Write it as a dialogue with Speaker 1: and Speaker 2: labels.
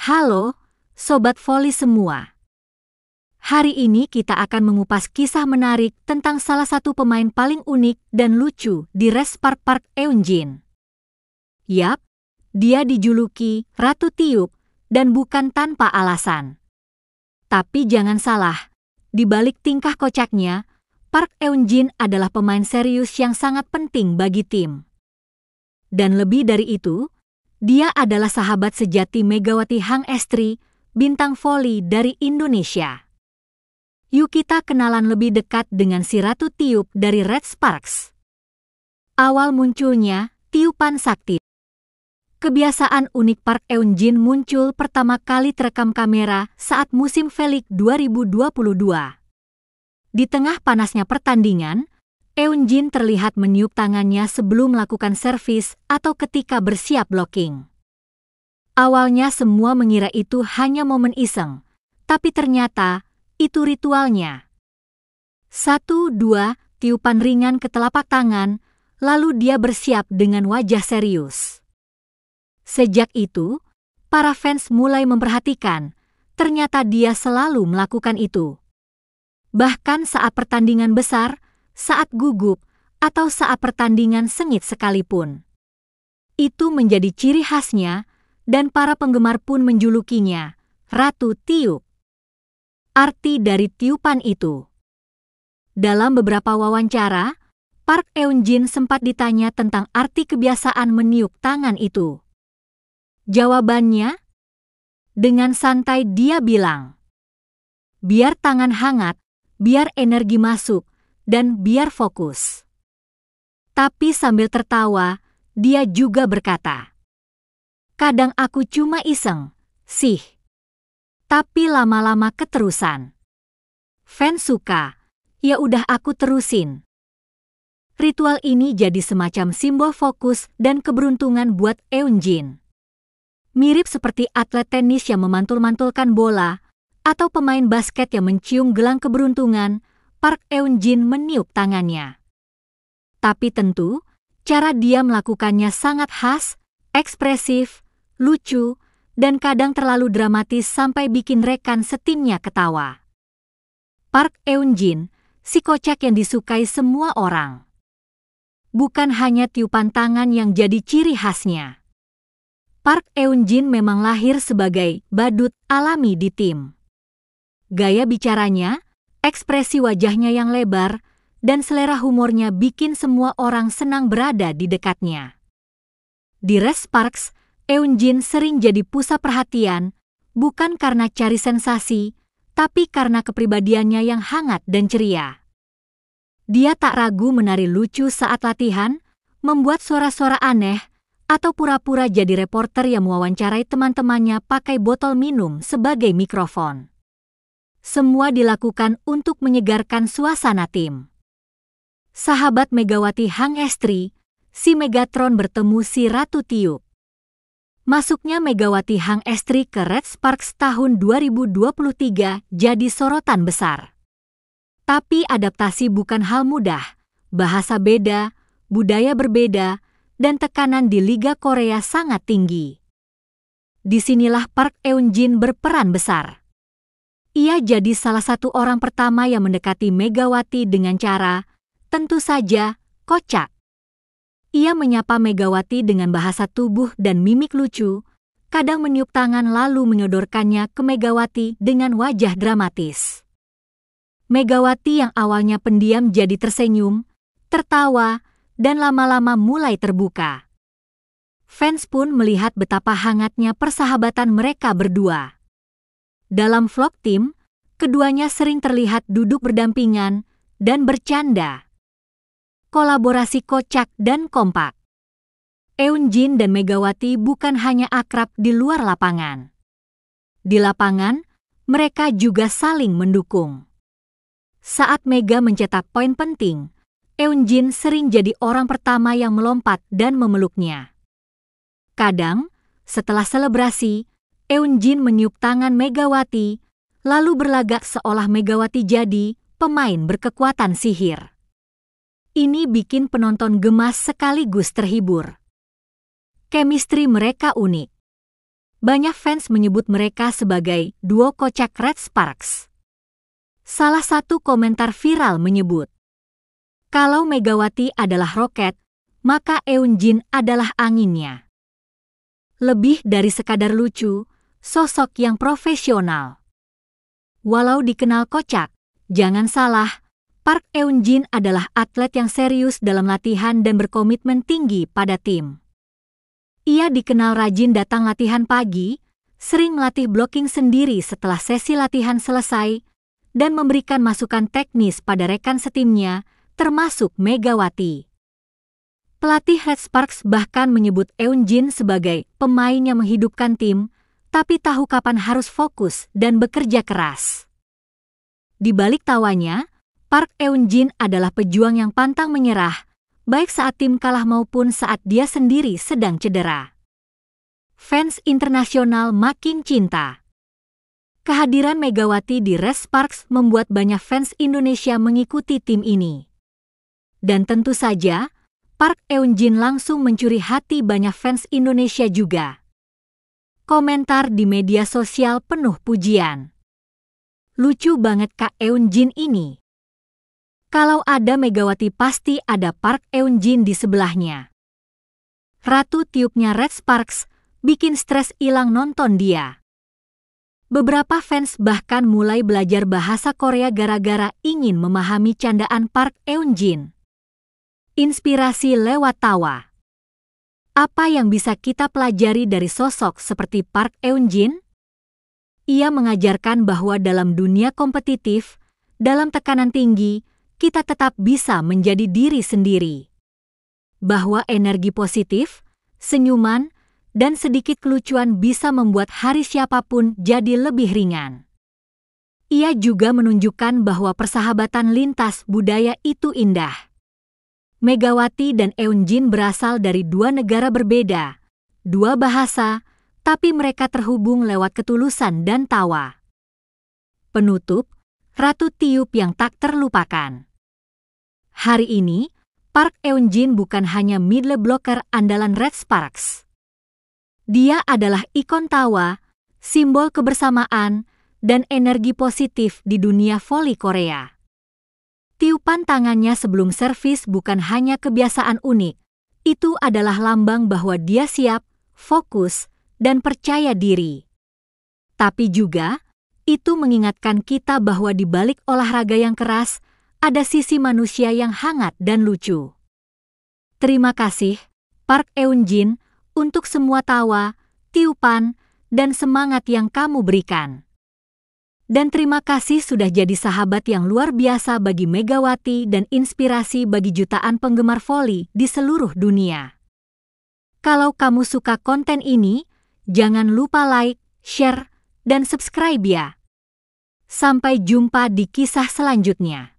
Speaker 1: Halo, Sobat Voli semua. Hari ini kita akan mengupas kisah menarik tentang salah satu pemain paling unik dan lucu di Res Park Eun-jin. Yap, dia dijuluki Ratu Tiup dan bukan tanpa alasan. Tapi jangan salah, di balik tingkah kocaknya, Park Eun-jin adalah pemain serius yang sangat penting bagi tim. Dan lebih dari itu, dia adalah sahabat sejati Megawati Hang Estri, bintang voli dari Indonesia. Yuk kita kenalan lebih dekat dengan si Ratu Tiup dari Red Sparks. Awal munculnya, tiupan sakti. Kebiasaan unik Park Eun-jin muncul pertama kali terekam kamera saat musim V-League 2022. Di tengah panasnya pertandingan, Eun-jin terlihat meniup tangannya sebelum melakukan servis atau ketika bersiap blocking. Awalnya semua mengira itu hanya momen iseng, tapi ternyata itu ritualnya. 1, 2, tiupan ringan ke telapak tangan, lalu dia bersiap dengan wajah serius. Sejak itu, para fans mulai memperhatikan, ternyata dia selalu melakukan itu. Bahkan saat pertandingan besar, saat gugup, atau saat pertandingan sengit sekalipun. Itu menjadi ciri khasnya, dan para penggemar pun menjulukinya Ratu Tiup. Arti dari tiupan itu. Dalam beberapa wawancara, Park Eun-jin sempat ditanya tentang arti kebiasaan meniup tangan itu. Jawabannya, dengan santai dia bilang, biar tangan hangat, biar energi masuk, dan biar fokus. Tapi sambil tertawa, dia juga berkata, kadang aku cuma iseng, sih. Tapi lama-lama keterusan. Fans suka, ya udah aku terusin. Ritual ini jadi semacam simbol fokus dan keberuntungan buat Eun-jin. Mirip seperti atlet tenis yang memantul-mantulkan bola, atau pemain basket yang mencium gelang keberuntungan, Park Eun-jin meniup tangannya. Tapi tentu, cara dia melakukannya sangat khas, ekspresif, lucu, dan kadang terlalu dramatis sampai bikin rekan setimnya ketawa. Park Eun-jin, si kocak yang disukai semua orang. Bukan hanya tiupan tangan yang jadi ciri khasnya. Park Eun-jin memang lahir sebagai badut alami di tim. Gaya bicaranya, ekspresi wajahnya yang lebar, dan selera humornya bikin semua orang senang berada di dekatnya. Di Res Sparks, Eun-jin sering jadi pusat perhatian, bukan karena cari sensasi, tapi karena kepribadiannya yang hangat dan ceria. Dia tak ragu menari lucu saat latihan, membuat suara-suara aneh, atau pura-pura jadi reporter yang mewawancarai teman-temannya pakai botol minum sebagai mikrofon. Semua dilakukan untuk menyegarkan suasana tim. Sahabat Megawati Hang Estri, si Megatron bertemu si Ratu Tiup. Masuknya Megawati Hang Estri ke Red Sparks tahun 2023 jadi sorotan besar. Tapi adaptasi bukan hal mudah, bahasa beda, budaya berbeda, dan tekanan di Liga Korea sangat tinggi. Disinilah Park Eun-jin berperan besar. Ia jadi salah satu orang pertama yang mendekati Megawati dengan cara, tentu saja, kocak. Ia menyapa Megawati dengan bahasa tubuh dan mimik lucu, kadang meniup tangan lalu menyodorkannya ke Megawati dengan wajah dramatis. Megawati yang awalnya pendiam jadi tersenyum, tertawa, dan lama-lama mulai terbuka. Fans pun melihat betapa hangatnya persahabatan mereka berdua. Dalam vlog tim, keduanya sering terlihat duduk berdampingan dan bercanda. Kolaborasi kocak dan kompak. Eun-jin dan Megawati bukan hanya akrab di luar lapangan. Di lapangan, mereka juga saling mendukung. Saat Mega mencetak poin penting, Eun-jin sering jadi orang pertama yang melompat dan memeluknya. Kadang, setelah selebrasi, Eun-jin meniup tangan Megawati, lalu berlagak seolah Megawati jadi pemain berkekuatan sihir. Ini bikin penonton gemas sekaligus terhibur. Chemistry mereka unik. Banyak fans menyebut mereka sebagai duo kocak Red Sparks. Salah satu komentar viral menyebut, kalau Megawati adalah roket, maka Eunjin adalah anginnya. Lebih dari sekadar lucu, sosok yang profesional. Walau dikenal kocak, jangan salah, Park Eun-jin adalah atlet yang serius dalam latihan dan berkomitmen tinggi pada tim. Ia dikenal rajin datang latihan pagi, sering melatih blocking sendiri setelah sesi latihan selesai, dan memberikan masukan teknis pada rekan setimnya, termasuk Megawati. Pelatih Red Sparks bahkan menyebut Eun-jin sebagai pemain yang menghidupkan tim, tapi tahu kapan harus fokus dan bekerja keras. Di balik tawanya, Park Eun-jin adalah pejuang yang pantang menyerah, baik saat tim kalah maupun saat dia sendiri sedang cedera. Fans internasional makin cinta. Kehadiran Megawati di Red Sparks membuat banyak fans Indonesia mengikuti tim ini. Dan tentu saja, Park Eun-jin langsung mencuri hati banyak fans Indonesia juga. Komentar di media sosial penuh pujian. Lucu banget Kak Eun-jin ini. Kalau ada Megawati pasti ada Park Eun-jin di sebelahnya. Ratu tiupnya Red Sparks bikin stres hilang nonton dia. Beberapa fans bahkan mulai belajar bahasa Korea gara-gara ingin memahami candaan Park Eun-jin. Inspirasi lewat tawa. Apa yang bisa kita pelajari dari sosok seperti Park Eun-jin? Ia mengajarkan bahwa dalam dunia kompetitif, dalam tekanan tinggi, kita tetap bisa menjadi diri sendiri. Bahwa energi positif, senyuman, dan sedikit kelucuan bisa membuat hari siapapun jadi lebih ringan. Ia juga menunjukkan bahwa persahabatan lintas budaya itu indah. Megawati dan Eun-jin berasal dari dua negara berbeda, dua bahasa, tapi mereka terhubung lewat ketulusan dan tawa. Penutup, Ratu Tiup yang tak terlupakan. Hari ini, Park Eun-jin bukan hanya middle blocker andalan Red Sparks. Dia adalah ikon tawa, simbol kebersamaan, dan energi positif di dunia voli Korea. Tiupan tangannya sebelum servis bukan hanya kebiasaan unik, itu adalah lambang bahwa dia siap, fokus, dan percaya diri. Tapi juga, itu mengingatkan kita bahwa di balik olahraga yang keras, ada sisi manusia yang hangat dan lucu. Terima kasih, Park Eun-jin, untuk semua tawa, tiupan, dan semangat yang kamu berikan. Dan terima kasih sudah jadi sahabat yang luar biasa bagi Megawati dan inspirasi bagi jutaan penggemar voli di seluruh dunia. Kalau kamu suka konten ini, jangan lupa like, share, dan subscribe ya. Sampai jumpa di kisah selanjutnya.